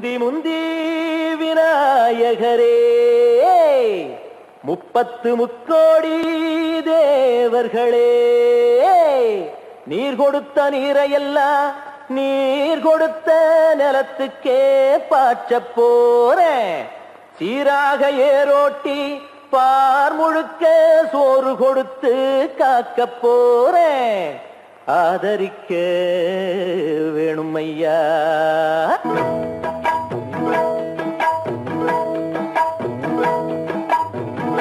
முந்தி முந்தி விநாயகரே 30 முக்கோடி தேவர்களே நீர் கொடுத்த நீரையெல்லாம் நீர் கொடுத்த நிலத்துக்கே பாய்ச்ச போறேன் சீராக ஏரோட்டி பார் முழுக்க சோறு கொடுத்து காக்க போறேன் ஆதரிக்க வேணும் ஐயா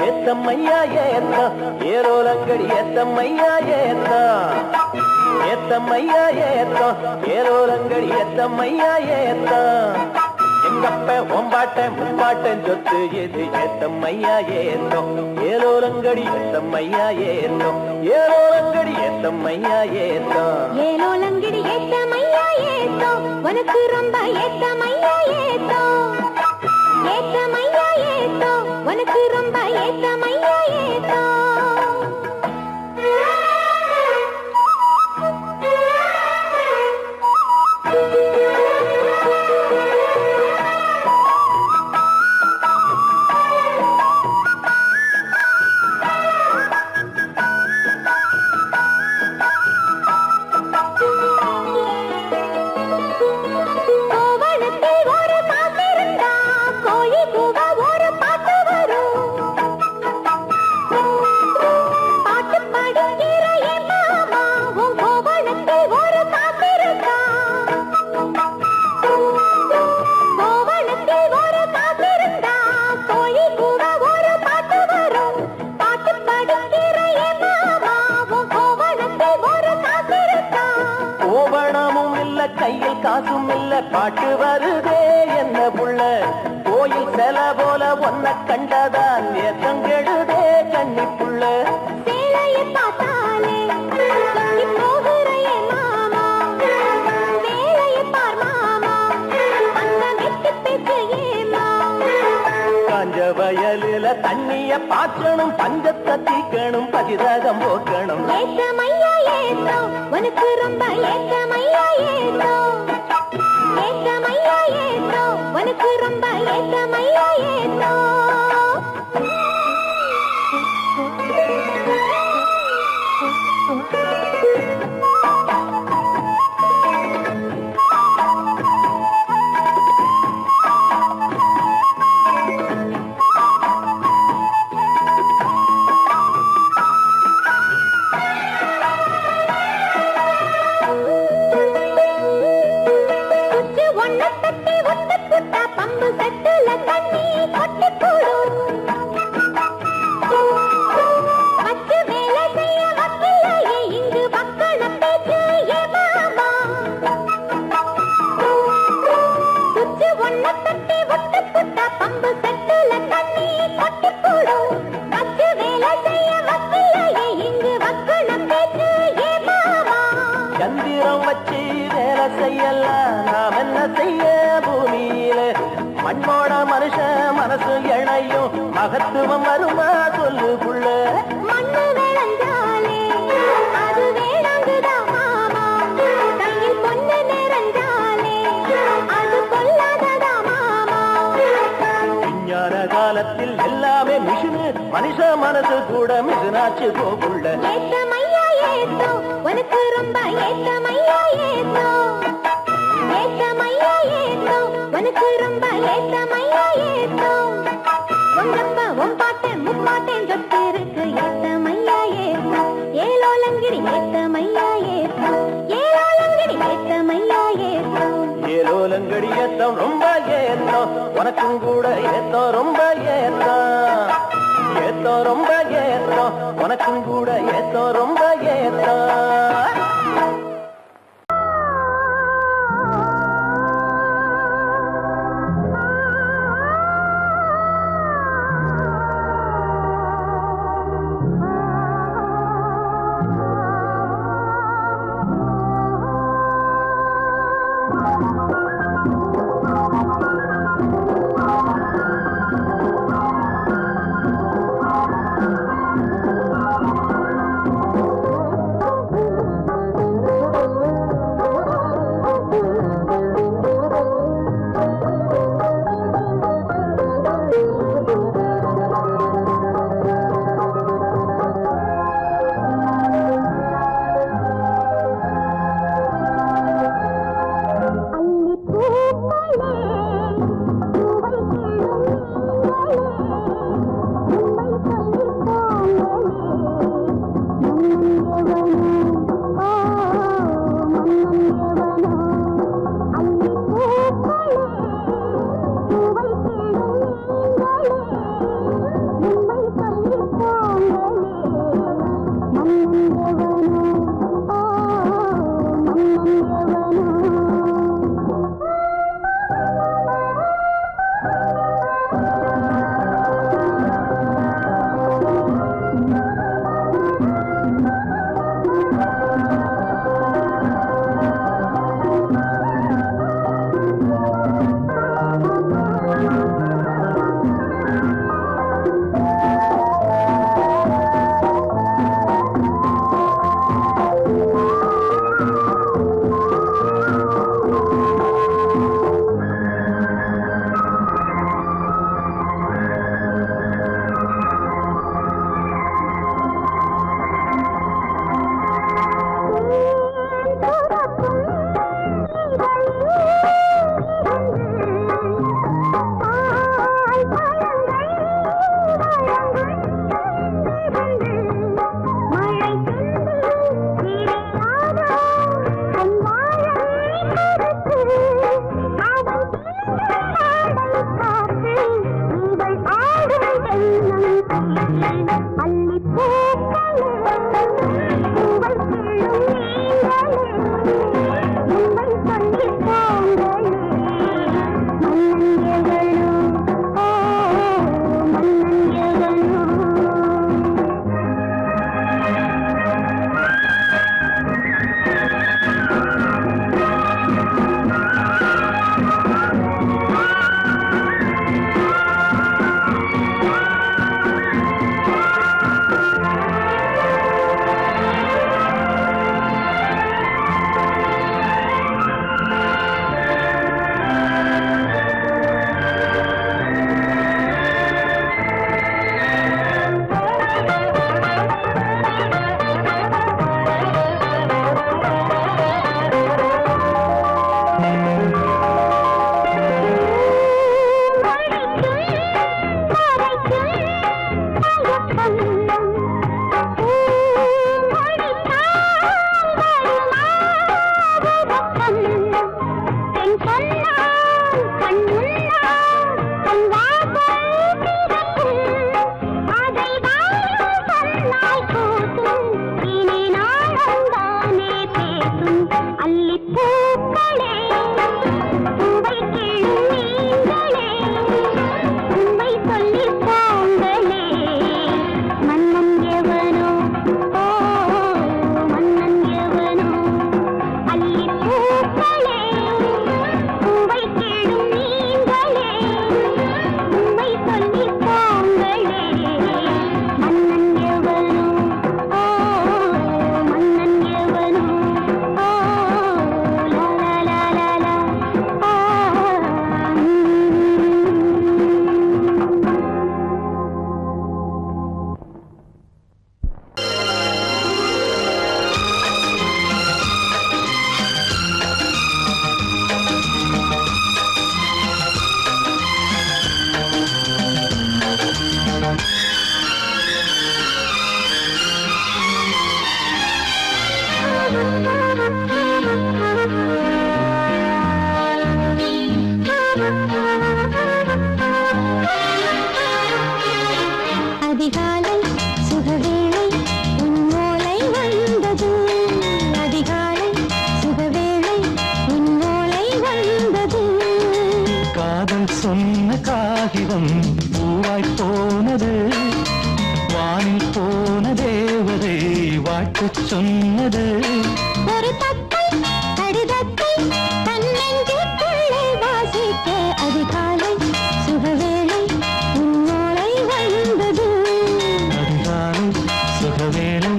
ஏத்தம்மையா ஏத்தம் ஏரோலங்கடி ஏத்தம்மையா ஏத்தம் ஏத்தம்மையா ஏத்தம் ஏரோலங்கடி ஏத்தம்மையா ஏத்தம் எங்கப்ப ஒம்பாட்டன் முப்பாட்டன் சொத்து எது ஏத்தம்மையா ஏத்தம் ஏரோலங்கடி ஏத்தம்மையா ஏத்தம் ஏரோலங்கடி ஏத்தம்மையா ஏத்தம் ஏரோலங்கடி ஏத்தம்மையா ஏத்தம் உனக்கு ரொம்ப ஏத்தம்மையா ஏத்தம் ஏத்தம்மையா ஏத்தம் உனக்கு ரொம்ப ஏத்தம்மையா ஏத்தம் கையில் காசும் இல்ல பாட்டு வருதே என்ன புள்ள கோயில் செல போல ஒன்ன கண்டதான் ஏத்தம் கெடுதே கண்ணி புள்ள சேலையை பார்த்தாலே சொல்லி போகிறையே மாமா வேலையை பார் மாமா அந்த வெட்டி பேச்சையே மாமா காஞ்ச வயலில தண்ணிய பாய்ச்சணும் பஞ்சத்தை தீக்கணும் பதிரகம் போக்கணும் ஏத்தமையா ஏத்தம் உனக்கு ரொம்ப ஏத்தமையா ஏத்தம் ஏத்தமையா ஏத்தம் உனக்கு ரொம்ப ஏத்தமையா ஏத்தம் சந்திரம் வச்சு வேலை செய்யலாம் நாம் என்ன செய்ய பூமியில மண்ணோட மனுஷன் மனசு இணையும் மகத்துவம் வருமா சொல்லு புள்ள மண்ணு விளைஞ்சாலே அது வேளாங்குதான் மாமா கையில் பொண்ணு நிறைஞ்சாலே அது கொல்லாததா மாமா விஞ்ஞான காலத்தில் எல்லாமே மிஷினு மனுஷ மனசு கூட மிஷினாச்சு போகுள்ள ஏத்தமையா ஏத்தம் உனக்கு ரொம்ப ஏத்தமையா ஏத்தம் ஏத்தமையா ஏத்தம் உனக்கு ரொம்ப ஏத்தமையா ஏத்தம் உங்கப்பா உன் பாட்டன் முப்பாட்டன் சொத்து இருக்கு ஏத்தமையா ஏத்தம் ஏலோலங்கிரி ஏத்தமையா ஏத்தம் ஏலோலங்கிரி ஏத்தமையா ஏத்தம் ஏலோலங்கடி ஏத்தம் ரொம்ப ஏத்தம் உனக்கும் கூட ஏத்தம் ரொம்ப ஏத்தம் ஏத்தம் ரொம்ப ஏத்தம் உனக்கும் கூட ஏத்தம் ரொம்ப ஏத்தம் காதல் சொன்ன காகிதம் பூவாய் போனது, வானில் போன தேவதை வாழ்த்து சொன்னது. ஒரு தத்தை கடிதத்தை தன்னெஞ்சுக்குள்ளே வாசிக்க அதிகாலை சுகவேளை உன்னோலை வந்தது. அதிகாலை சுகவேளை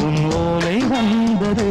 உன் ஓலை வந்தது.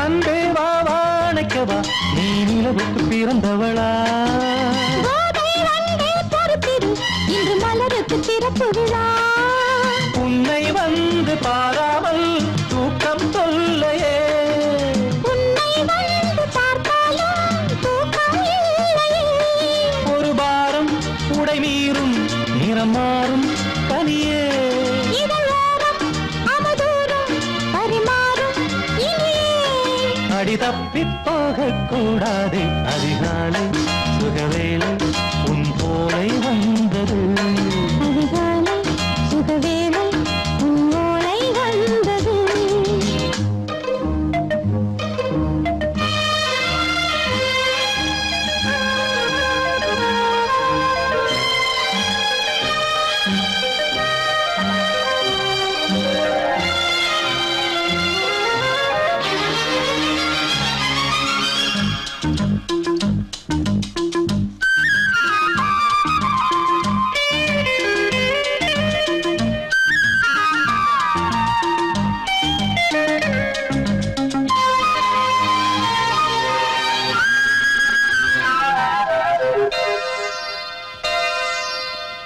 அன்பே வா வாழைக்கவா, நீ நிலவுக்கு பிறந்தவளா? கோதை வந்தே பொறுத்திரு, இன்று மலருக்கு திறப்பு விழா. உன்னை வந்து பாராமல் தூக்கம் சொல்லையே. உன்னை வந்து பார்த்தாலும் தூக்கம் இல்லையே. ஒரு பாரம் உடை மீறும் நிறம் மாறும் தனியே. இதழோரம் அமுதூரம் பரிமாறும் இனியே. அடி தப்பிப் போகக் கூடாதே, அதிகாலை சுகவேளை உன் போலை வந்தது. அதிகாலை சுகவேளை உன்னோலை வந்தது.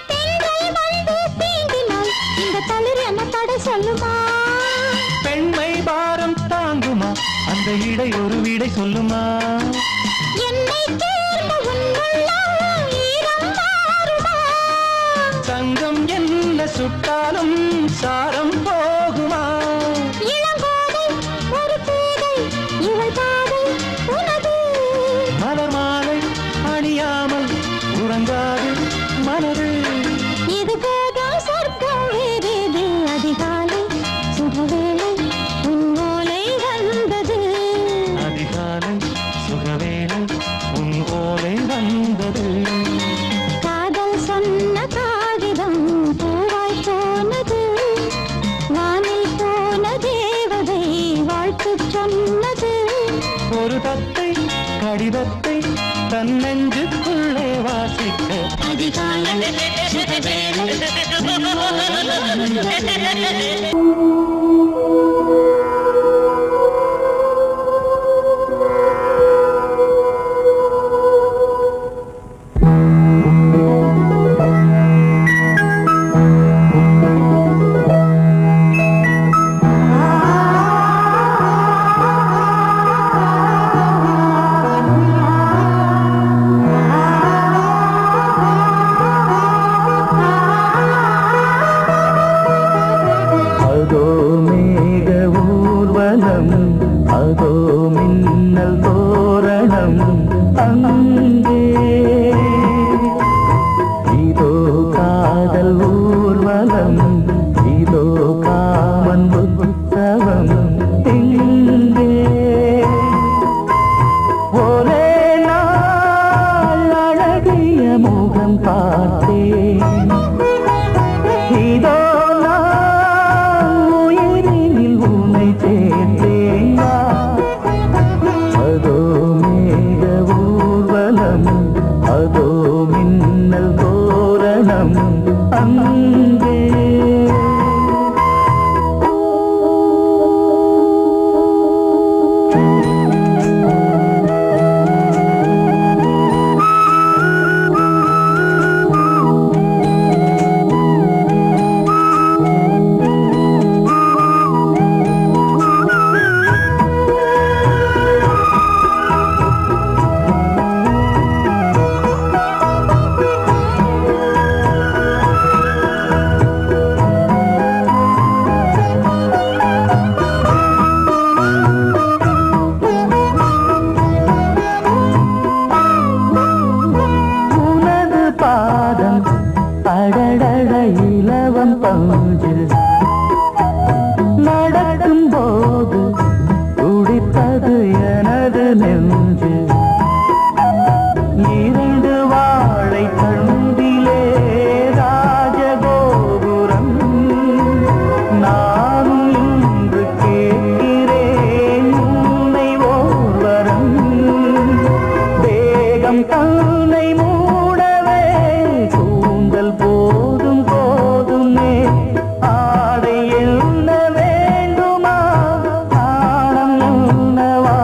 பெண்கள் வந்து தீண்டினால் இந்த தளிர் என்ன தடை சொல்லுமா? பெண்மை பாரம் தாங்குமா, அந்த இடை ஒரு விடை சொல்லுமா? என்னை தேர்ந்த உன்னுள்ளம் ஈரம் மாறுமா? சங்கம் என்ன சுட்டாலும் சாரம் போகுமா? இளங்கோதை ஒரு பேதை இவள் பாதை உனது. மலர் மாலை அணியாமல் உறங்காது மனது. இது போதும் சொர்க்கம் வேறேது. அதிகாலை சுகவேளை உன்னோலை வந்தது. அதிகாலை சுகவேளை உன் ஓலை வந்தது. காதல் சொன்ன காகிதம் பூவாய் போனது, வானில் போன தேவதை வாழ்த்து சொன்னது. ஒரு தத்தை கடிதத்தை தன்னெஞ்சுக்குள்ளே வாசிக்க அதிகாலை சுகவேளை உன்னோலை வந்தது. அதோ மேக ஊர்வலம், அதோ மின்னல் தோரணம், அங்கே இதோ காதல் ஊர்வலம், இதோ காமன் உற்சவம் இங்கே. ஒரே நாள் அழகிய முகம் பார்த்தேன், இதோ நான் உயிரினில் உன்னை சேர்த்தேன். அதோ மேக ஊர்வலம், அதோ மின்னல் தோரணம், அங்கே இலவம் பஞ்சு நடக்கும் போது துடித்தது எனது நெஞ்சு இரண்டு வாழை தண்டிலே ராஜகோபுரம் நானும் இன்று கேட்கிறேன் உன்னை ஓர்வரம் தேகம் தன்னை மூடவே கூந்தல் போதும் போதுமே ஆடை என்ன வேண்டுமா தானம் என்னவா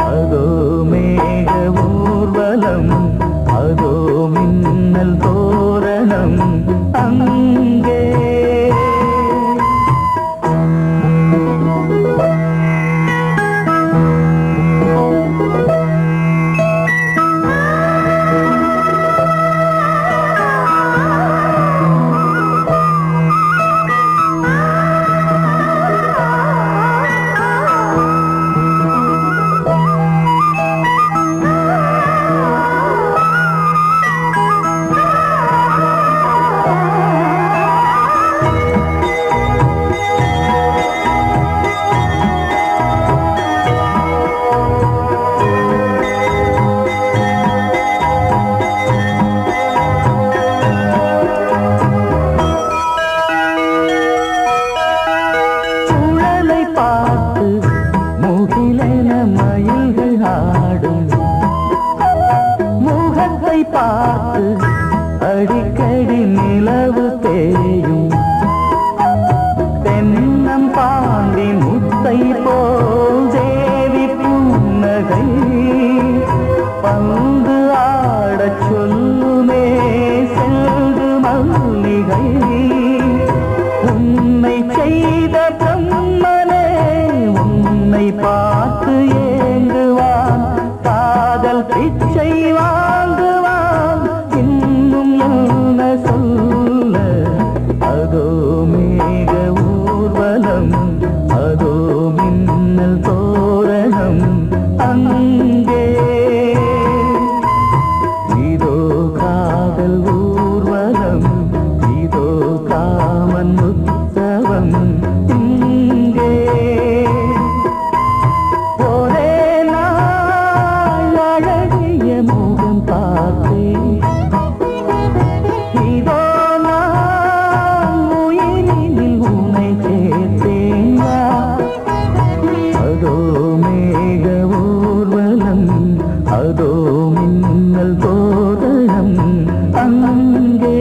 அதோ மேக ஊர்வலம் அதோ மின்னல் தோரணம் அங்கே பார்த்து அடிக்கடி நிலவு தேயும் தென்னம் பாண்டி முத்தை போல் தேவி புன்னகை பந்து ஆடச் சொல்லுமே செல்கு மல்லிகை உன்னை செய்த பிரம்மனே உன்னை பார்த்து ஏங்குவான் காதல் பிச்சை வாங்குவான் இன்னும் என்ன சொல்ல அதோ மேக ஊர்வலம் அதோ மின்னல் தோரணம் அங்கே இதோ காதல் ஊர்வலம் இதோ காமன் உற்சவம் இங்கே ஒரே நாள் அழகிய முகம் பார்த்தேன் இதோ நான் உயிரினில் உன்னை சேர்த்தேன் அதோ மேக ஊர்வலம் அதோ மின்னல் தோரணம் அங்கே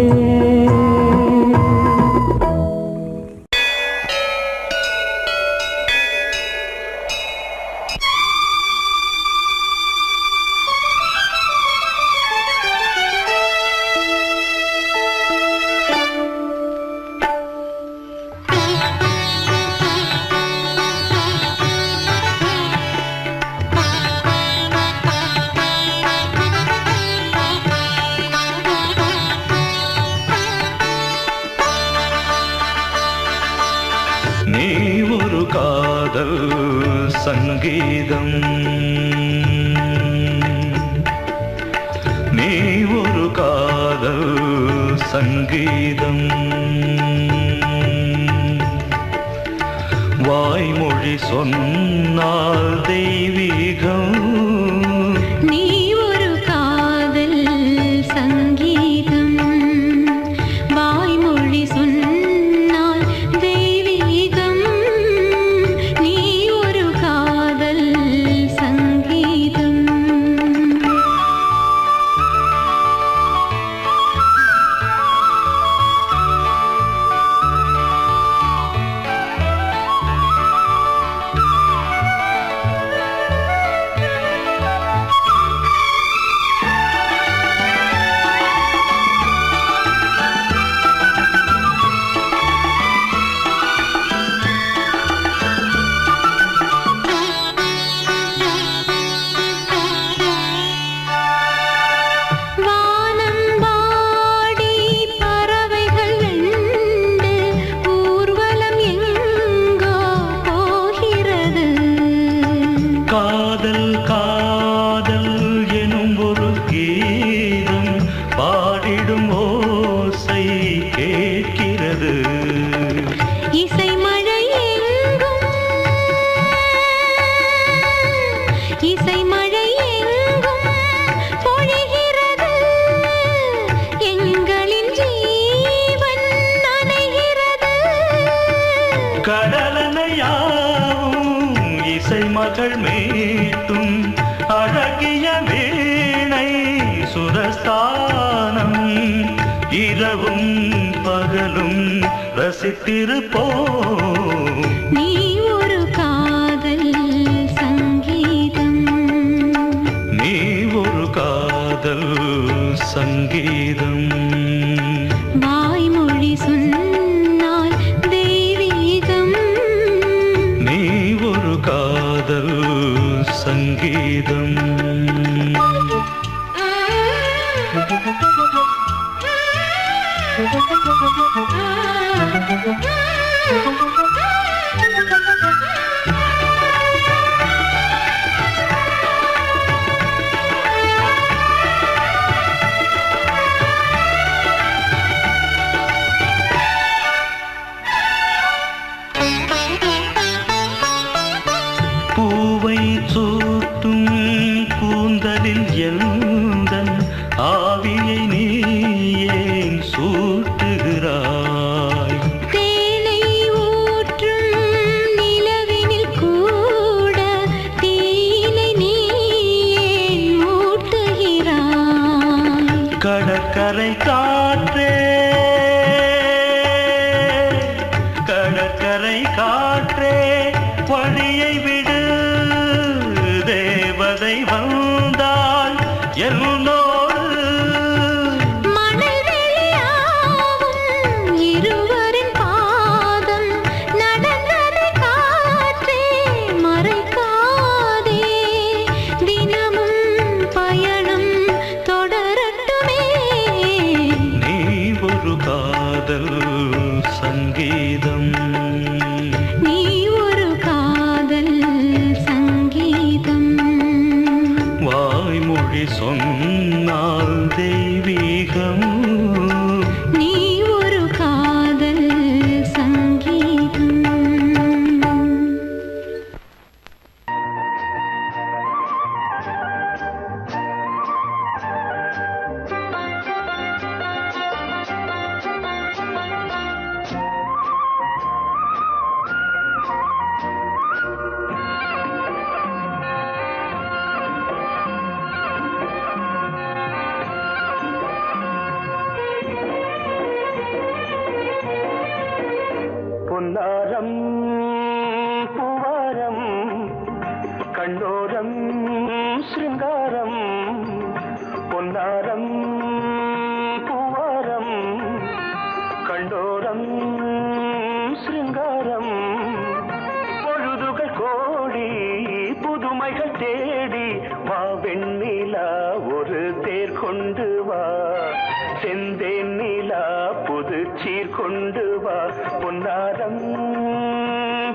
நீ ஒரு காதல் சங்கீதம் நீ ஒரு காதல் சங்கீதம் வாய்மொழி சொன்னால் தெய்வீகம் நீ ஒரு காதல் சங்கீதம் வாய்மொழி சொன்னால் தெய்வீகம் நீ ஒரு காதல் சங்கீதம் கேட்கிறது. இசை மழை எங்கும் இசை மழை எங்கும் பொழிகிறது. எங்களின் ஜீவன் நனைகிறது. கடலனையாவும் இசை மகள் மீட்டும் அழகிய வீணை சுரஸ்தானம். இரவும் பகலும் ரசித்திருப்போம். நீ ஒரு காதல் சங்கீதம். நீ ஒரு காதல் சங்கீதம். வாய்மொழி சொன்னால் தெய்வீகம். நீ ஒரு காதல் சங்கீதம். பூவை சூட்டும் கூந்தலில் எந்தன் ஆவியை நீ ஏன் சூட்டுகிறாய்? தேனை ஊற்றும் நிலவினில் கூட தீனை நீ ஏன் மூட்டுகிறாய்? கடற்கரை காற்றே, கடற்கரை காற்றே வழியை விடு. தேவதை வந்தால் என்னோடு மணல் வெளியாகும் இருவரின் பாதம் நடந்ததை காற்றே மறைக்காதே. தினமும் பயணம் தொடரட்டுமே. நீ ஒரு காதல் சங்கீதம். நீ ஒரு காதல் சங்கீதம். வாய்மொழி சொன்னால் தெய்வீகம். நீ ஒரு காதல் சங்கீதம். பொன்னாரம் பூவாரம் கண்ணோரம் சிருங்காரம். பொன்னாரம் பூவாரம் கண்ணோரம் சிருங்காரம். பொழுதுகள் கோடி புதுமைகள் தேடி வா வெண்ணிலா ஒரு தேர் கொண்டு வா. செந்தேன் நிலா புது சீர் கொண்டு வா. பொன்னாரம்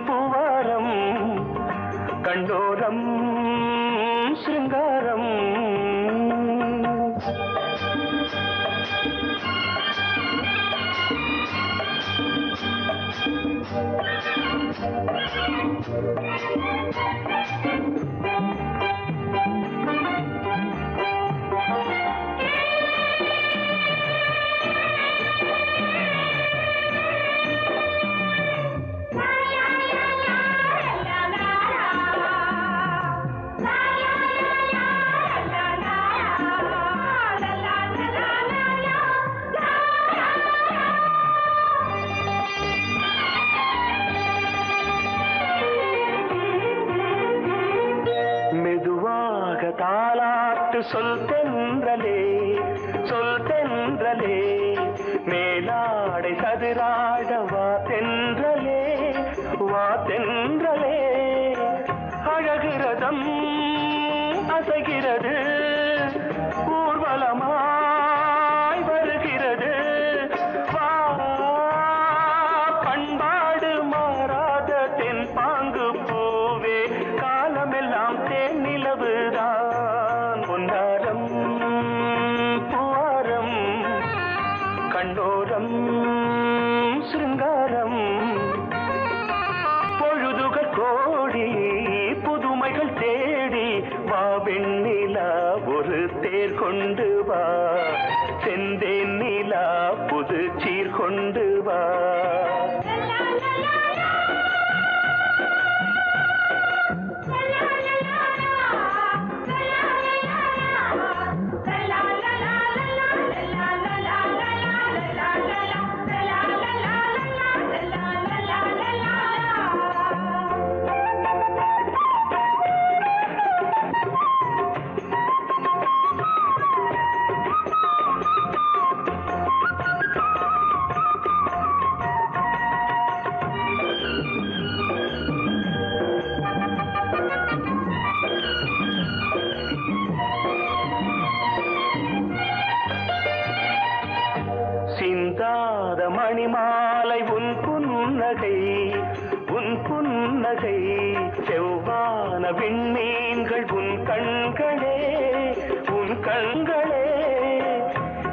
பூவாரம் கண்டோரம் சிருங்காரம். தாலாட்டு சொல் தென்றலே சொல் தென்றலே. மேலாடை சதுராட வா தென்றலே வா தென்றலே. அழகிறதம் அசைகிறது ஊர்வலமாய் வருகிறது. வா பண்பாடு மாறாத தென் பாங்கு பூவே. காலமெல்லாம் தேன் நிலவுதான். பொன்னாரம் பூவாரம் கண்டோரம் கொண்டு வா செந்தேன் நிலா புது சீர் கொண்டு வா சிந்தாத மணிமாலை உன் புன்னகை செவ்வான விண்மீன்கள் உன் கண்களே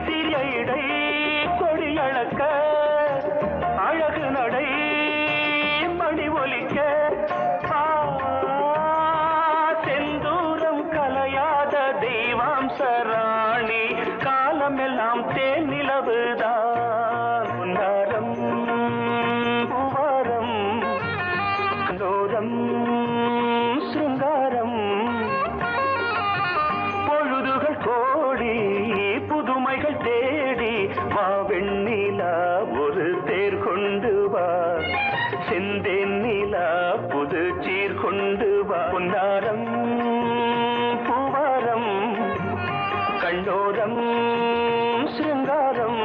சிறிய இடை கொடியளக்க அழகு நடை மணி ஒலிக்க செந்தூரம் கலையாத தெய்வாம்சராணி காலமெல்லாம் தேன் நிலவுதான் உன்னாரம் பூவாரம் கண்டோரம் சிருங்காரம் பொழுதுகள் கோடி புதுமைகள் தேடி வா வெண்ணிலா ஒரு தேர் கொண்டு வா செந்தேன் நிலா புது சீர் கொண்டு வா பொன்னாரம் பூவாரம் கண்டோரம் சிருங்காரம்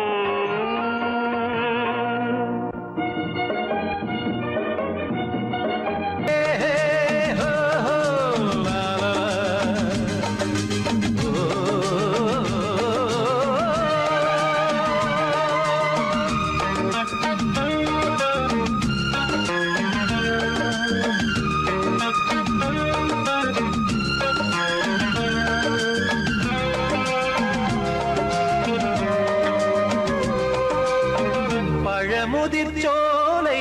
முதிர்ச்சோலை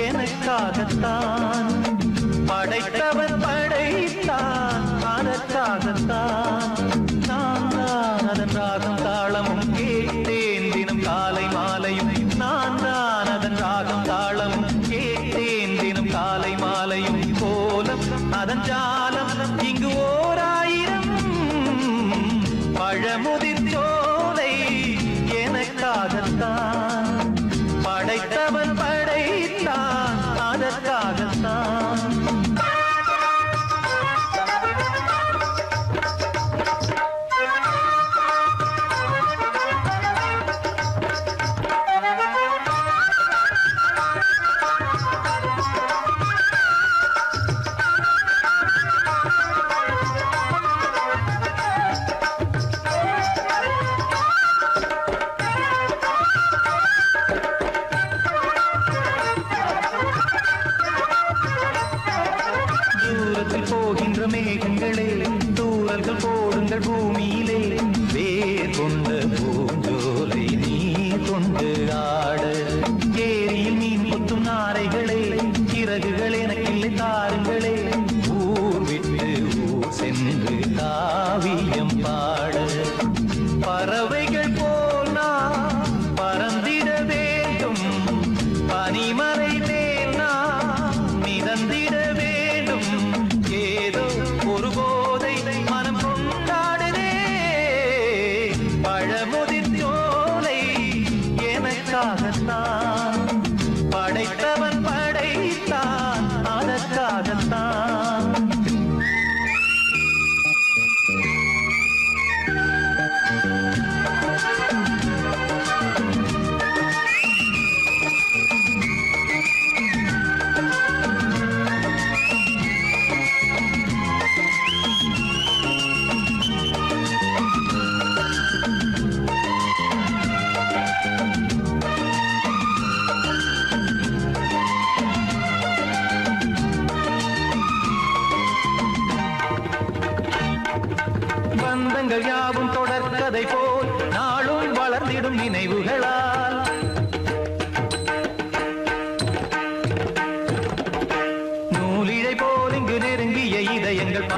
எனக்காகத்தான் படைத்தவன் படைத்தான் அதற்காகத்தான் நான் தான் அதன் ராகம் தாளமும் கேட்டேன் தினம் காலை மாலையும் நான் தான் அதன் ராகம் தாளமும் கேட்டேன் தினம் காலை மாலையும் கோலம் அதன் ஜாலம் இங்கு ஓராயிரம் பழமுதிர்ச்சோலை எனக்காகத்தான் படைத்தவன் படைத்தான் அதற்காகத்தான் போகின்ற மேகங்களே தூரல்கள் போடுங்கள் பூமியிலே வேர் கொண்ட பூஞ்சோலை நீ கொண்டு ஆட ஏரியில் மீன் கொத்தும் நாரைகளே இறகுகள் எனக்கில்லை தாருங்களே ஊர் விட்டு ஊர் சென்று காவியம் பாட பறவைகள் போல் நான் பறந்திட வேண்டும் பனிமலை மேல் நான் மிதந்திட வேண்டும் ஏதோ ஒரு போதை மனம் கொண்டாடுதே பழமுதிர்ச்சோலை எனக்காகத்தான் படைத்தவன் படைத்தான் அதற்காகத்தான் பந்தங்கள் யாவும் தொடர்கதை போல் நாளும் வளர்ந்திடும் நினைவுகளால் நூலிழை போல் இங்கு நெருங்கிய இதயங்கள்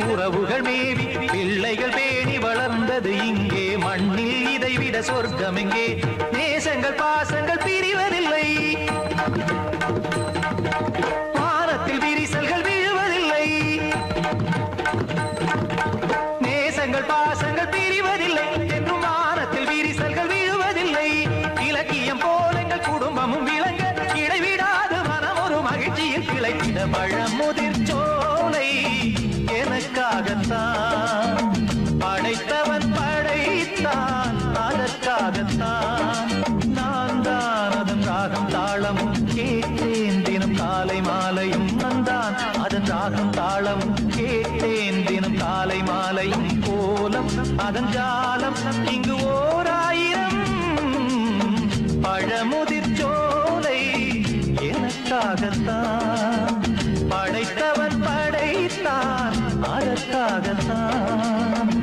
உறவுகள் மேவி பிள்ளைகள் பேணி வளர்ந்தது இங்கே மண்ணில் இதைவிட சொர்க்கம் எங்கே நேசங்கள் பாசங்கள் பிரிவதில்லை வானத்தில் விரிசல்கள் விழுவதில்லை நேசங்கள் பாசங்கள் பிரிவதில்லை என்றும் வானத்தில் விரிசல்கள் விழுவதில்லை இலக்கியம் போல எங்கள் குடும்பமும் விளங்க இடைவிடாது மனம் ஒரு மகிழ்ச்சியில் கிளைத்திட பழமுதிர் சோலை எனக்காகத்தான் படைத்தவன் படைத்தான் அதற்காகத்தான் நான் தான் அதன் ராகம் தாளமும் கேட்டேன் தினம் காலை மாலையும் நந்தான் அதன் ராகம் தாளமும் கேட்டேன் தினம் காலை மாலையும் கோலம் அதன் ஜாலம் இங்கு ஓர் ஆயிரம் பழமுதிர் சோலை எனக்காகத்தான் படைத்தவன் படைத்தான் அதற்காகத்தான்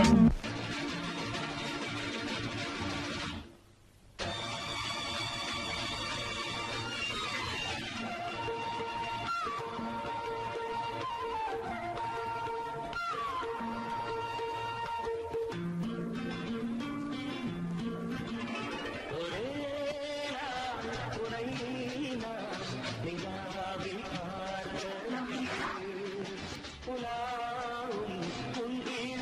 உலாவும் உந்திட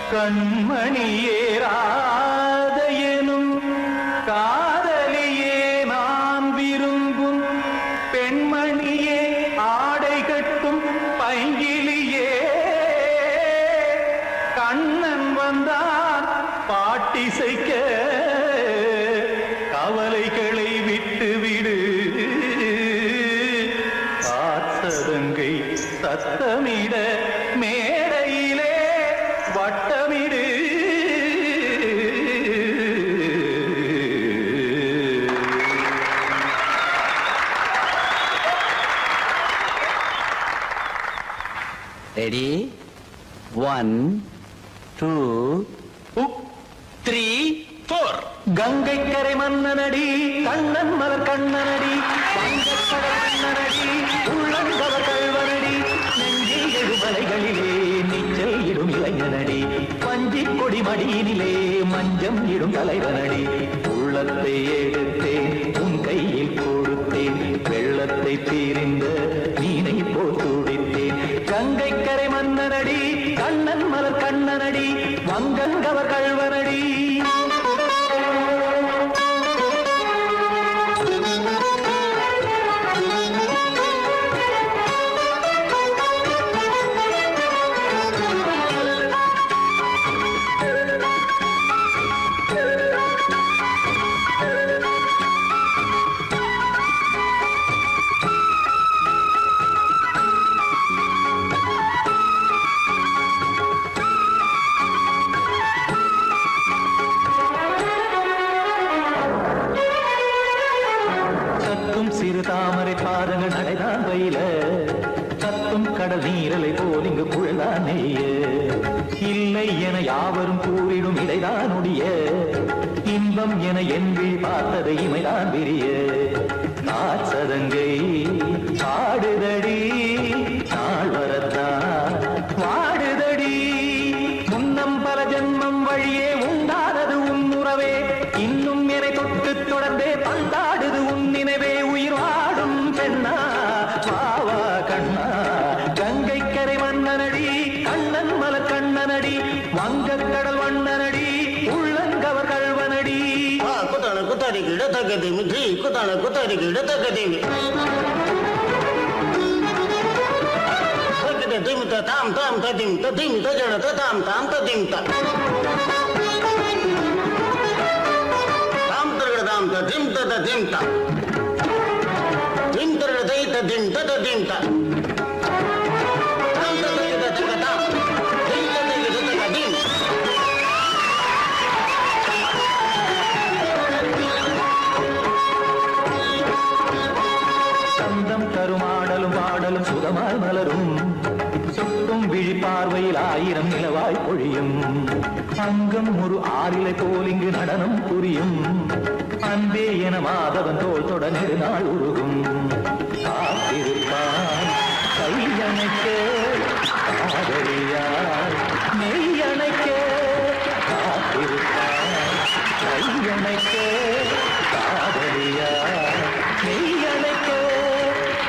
கண்மணியே ராதையனும் காதலியே நான் விரும்பும் பெண்மணியே ஆடை கட்டும் பைங்கிலியே கண்ணன் வந்தான் பாட்டிசைக்க கவலைகளை விட்டுவிடு ஆசதங்கை சத்தமிட மேடையிலே வட்டமிடு ரெடி 1 2 3 4 கங்கை கரை மன்னனடி கண்ணன் மலர் கண்ணனடி வங்கக்கடல் மன்னனடி உள்ளங்கவர் கல்வனடி நெஞ்சில் எழுமலைகளிலே நீச்சல் இடும் இளைஞனடி பஞ்சி கொடி மடியினிலே மஞ்சம் இடும் தலைவனடி உள்ளத்தை எடுத்தேன் உன் கையில் கொடுத்தேன் வெள்ளத்தை தீரிந்த மீனை போல் துடித்தேன் கங்கை கரை மன்னனடி கண்ணன் மலர் கண்ணனடி வங்கங்கவர் கல்வனடி சிறு தாமரை பாதங்கள் நடைதான் வயில கத்தும் கடல் நீரலை போல் இங்கு புழதான் நெய்ய இல்லை என யாவரும் கூறிடும் இடைதான் உடைய இன்பம் என என்பி பார்த்ததை இமைதான் விரிய நாச்சதங்கை பாடுதடி நாள் வரத்தான் வாடுதடி முன்னம் பல ஜென்மம் வழியே உண்டானது உன் உறவே இன்னும் என்னை தொட்டு தொடர்ந்தே பந்தாடுது உன் நினைவே உயிர் வாடும் பெண்ணா வாவா கண்ணா கங்கை கரை மன்னனடி கண்ணன் மலர் கண்ணனடி வங்கக்கடல் வண்ணனடி உள்ளங்கவர் கல்வனடி குத்தான குத்தாடி கிட தக்கதேமி ஜி குத்தான குத்தாடி கிட தக்கதேமி திமித்த தாம் தாம் ததிம் ததிம் தஜன தாம் தாம் ததிம் தாம் தாம் ததிம் ததிம் தாம் திம் தரதை ததிம் ததிம் தாம் தாம் ததை ததிம் தாம் திம் ததை ததிம் சந்தம் கருமாடலும் பாடலும் சுகமாய் மலரும் சுட்டும் விழி பார்வையில் ஆயிரம் நிலவாய் பொழியும் அங்கம் ஒரு ஆறிலை போல் இங்கு நடனம் புரியும் அன்பே என மாதவன் தோல் தொட நெடுநாள் உருகும் காத்திருப்பான் கையணைக்க காதலியார் மெய்யணைக்க காத்திருப்பான் கையணைக்க காதலியார் மெய்யணைக்க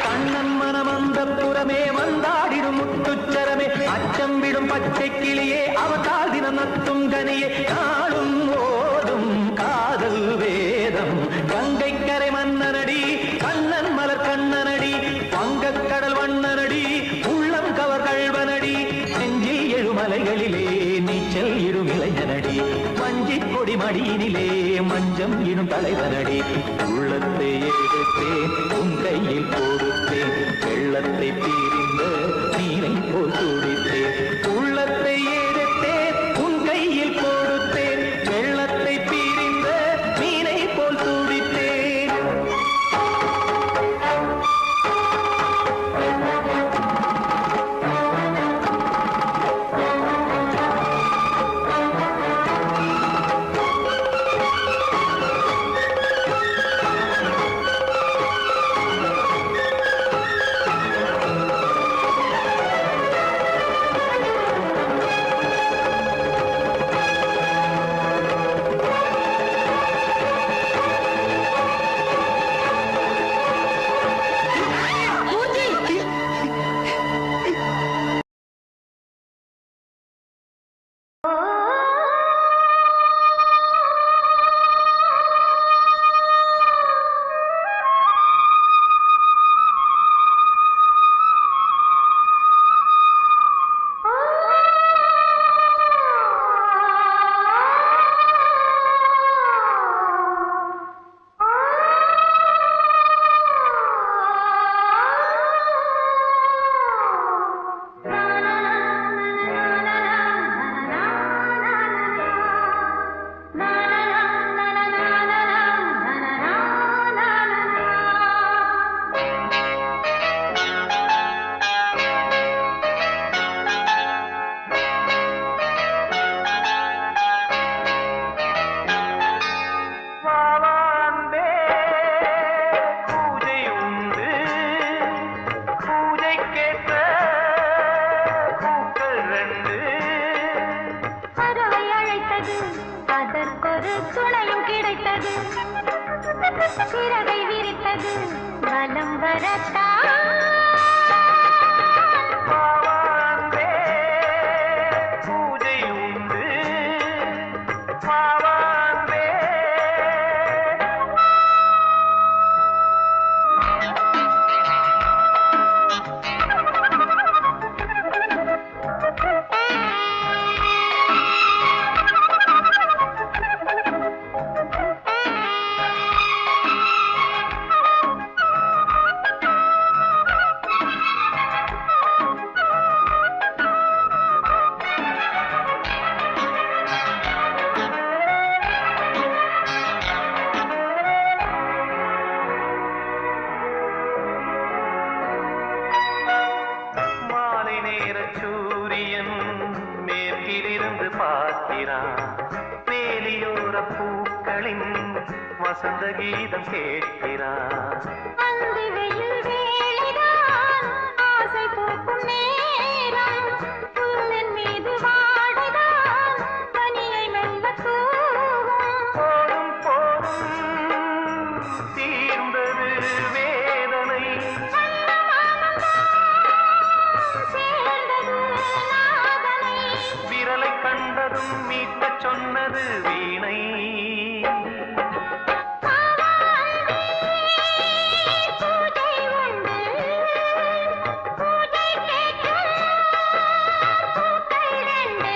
கண்ணன் மனம் அந்த புறமே வந்தாடிடும் முத்துச்சரமே அச்சம் விடும் பச்சை கிளியே அவதால் தினம் நத்தும் கனியே நாளும் ஓடும் காதல் வேதம் கங்கை கரை மன்னனடி கண்ணன் மலர் கண்ணனடி வங்கக்கடல் வண்ணனடி உள்ளம் கவர் கல்வனடி நெஞ்சில் எழுமலைகளிலே நீச்சல் இடும் இளைஞனடி வஞ்சி கொடி மடியினிலே மஞ்சம் இடும் தலைவனடி உள்ளத்தை எடுத்தேன் உன் கையில் கொடுத்தேன் வெள்ளத்தை தீரிந்த நீரை போல் துடித்தேன் உள்ளத்தை எடுத்தேன் உன் கையில் கொடுத்தேன் வெள்ளத்தை தீரிந்த மீனை போல் துடித்தேன் சிறகை விரித்தது வலம் வரத்தான் பாவாந்தே பூஜை உண்டு பாவாந்தே சூரியன் மேற்கிலிருந்து பார்க்கிறான் வேலியோர பூக்களின் வசந்த கீதம் கேட்கிறான் அந்தி வெயில் வேளைதான் ஆசை பூக்கும் நேரம் புல்லின் மீது வாடைதான் பனியை மெல்ல தூவும் போதும் போதும் தீர்ந்தது வேதனை சேர்ந்தது நாதனை விரலை கண்டதும் மீட்கச் சொன்னது வீணை பூஜை உண்டு பூஜை கேட்கும் பூக்கள் ரெண்டு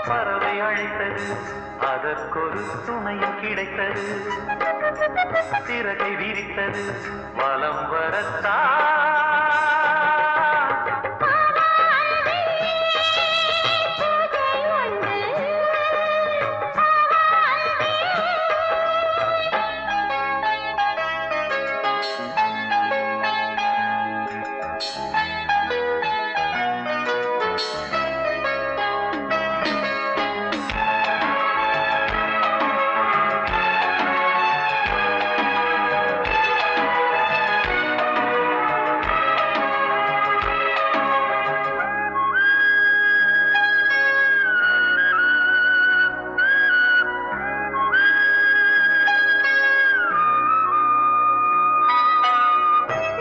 பறவை அழைத்தது அதற்கொரு துணையும் கிடைத்தது சிறகை விரித்தது வலம் வரத்தான்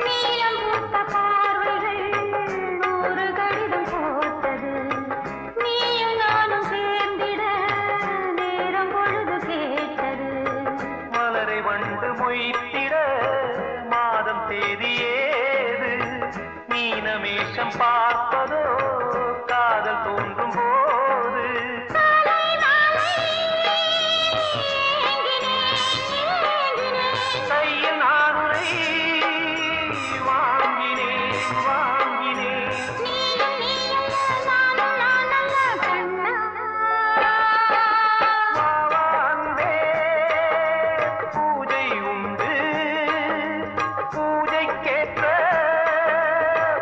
நீலம் பூத்த பார்வைகள் நூறு கடிதம் போட்டது நீயும் நானும் சேர்ந்திட நேரம் பொழுது கேட்டது மலரை வண்டு மொய்த்திட மாதம் தேதி ஏது மீனமேஷம் பார்ப்பதோ காதல் தோன்றும் போது காலை நாளை ஏங்கினேன் ஏங்கினேன் கையில் நானுரை வாங்கினேன் வாங்கினேன் நீயும் நீயல்ல நானும் நானல்ல கண்ணா வாவாந்தே பூஜை உண்டு பூஜைக்கேற்ற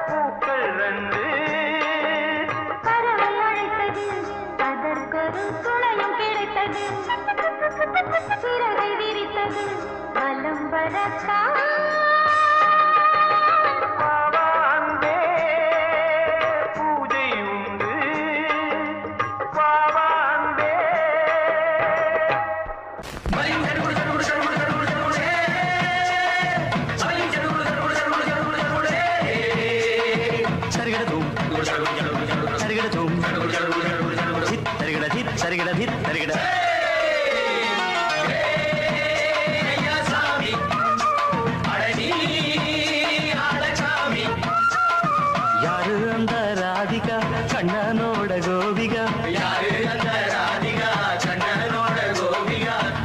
பூக்கள் ரெண்டு பறவை அழைத்தது அதற்கொரு துணையும் கிடைத்தது சிறகை விரித்தது வலம் வரத்தான் வாவாந்தே பூஜை உண்டு வாவாந்தே சரிகடதும் சரிகடதும் ಧಿತ್ சரிகட ಧಿತ್ சரிகட ಧಿತ್ சரிகட யாரு அந்த ராதிகா கண்ணனோட கோபிகா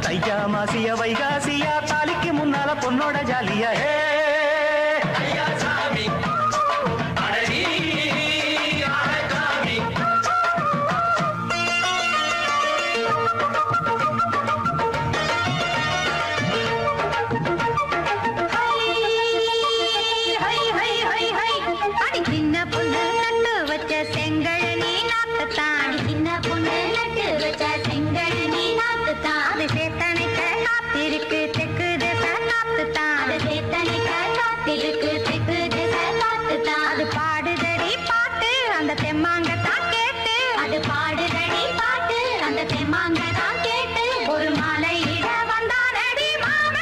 தையா மாசியா வைகாசியா தாலிக்கு முன்னால பொண்ணோட ஜாலியா ஹே அடி சின்ன பொண்ணு நட்டு வச்ச செங்கழனி நாத்துத்தான் சின்ன பொண்ணு நட்டு வச்ச செங்கழனி நாத்துத்தான் அது சேத்தனைக்க காத்திருக்கு தெற்கு திச காத்துத்தான் அது சேத்தனைக்க காத்திருக்கு தெற்கு திச காத்துத்தான் அது பாடுதடி பாட்டு அந்த தெம்மாங்கத்தான் கேட்டு அது பாடுதடி பாட்டு அந்த தெம்மாங்கத்தான் கேட்டு ஒரு மாலையிட வந்தானடி மாமா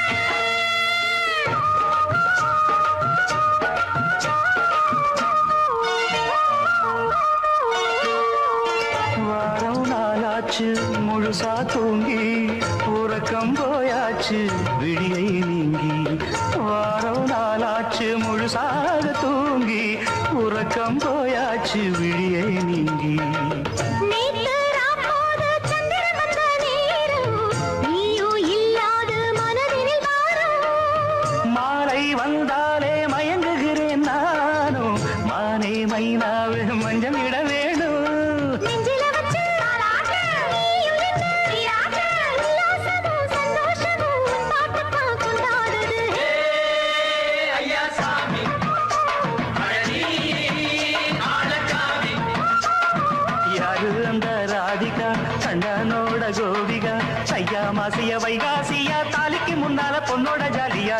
போயாச்சு விழியை நீங்கி வாரம் நாளாச்சு முழுசாக தூங்கி உறக்கம் போயாச்சு விழியை நீங்கி நேத்து ராப்போது சந்திரன் வந்த நேரம் நீயோ இல்லாது மனதினில் வாரம் மாலை வந்தாலே மயங்குகிறேன் நானும் மானே மைனாவே மஞ்சள் இட வேணும் நெஞ்சில வச்சு தாலாட்டு நீயும் என்ன நீராட்டு உல்லாசமும் சந்தோஷமும் உன் பாட்டுத்தான் கொண்டாடுது யாரு அந்த ராதிகா கண்டனோட கோபிகா ஐயா மாசிய வைகாசியா தாலிக்கு முன்னால பொண்ணோட ஜாலியா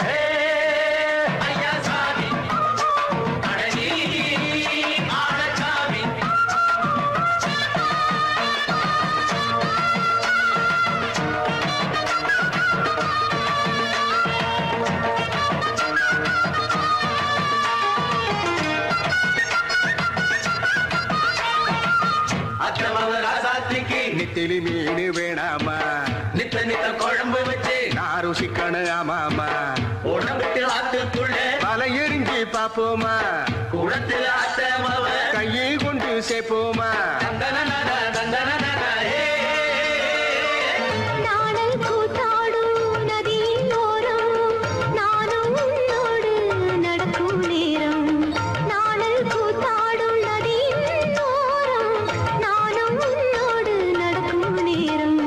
நித்திலி மீன் வேணாமா நித்த நித்த குழம்பு வச்சு நாரு சிக்கனு ஆமாமா உடம்புக்கு ஆத்துக்குள்ள பல எரிஞ்சு பாப்போமா குளத்துல அத்தமவ கையை கொண்டு சேர்ப்போமா நாடல் கூத்தாடும் நதியின் ஓரம் நானும் உன்னோடு நடக்கும் நேரம் நாடல் கூத்தாடும் நதியின் ஓரம் நானும் உன்னோடு நடக்கும் நேரம்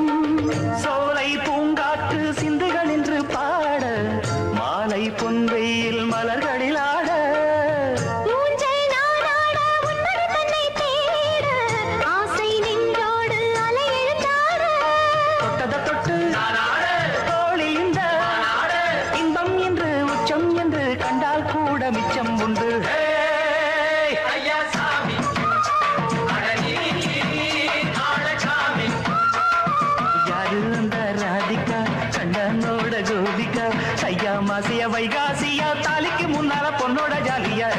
சோலை பூங்காற்று சிந்துகள் என்று பாட மாலை பொன்வெயில் மலர்களில் ஆட ஊஞ்சல் நாடாட உன்னடி தன்னை தேட ஆசை நின்றோடு அலை எழுந்தாட தொட்டத தொட்டு தோழி இந்த இன்பம் என்று உச்சம் என்று கண்டால் கூட மிச்சம் உண்டு யாரு அந்த ராதிகா கண்டனோட கோபிகா ஐயா மாசிய வைகாசியா தாலிக்கு முன்னால பொண்ணோட ஜாலியா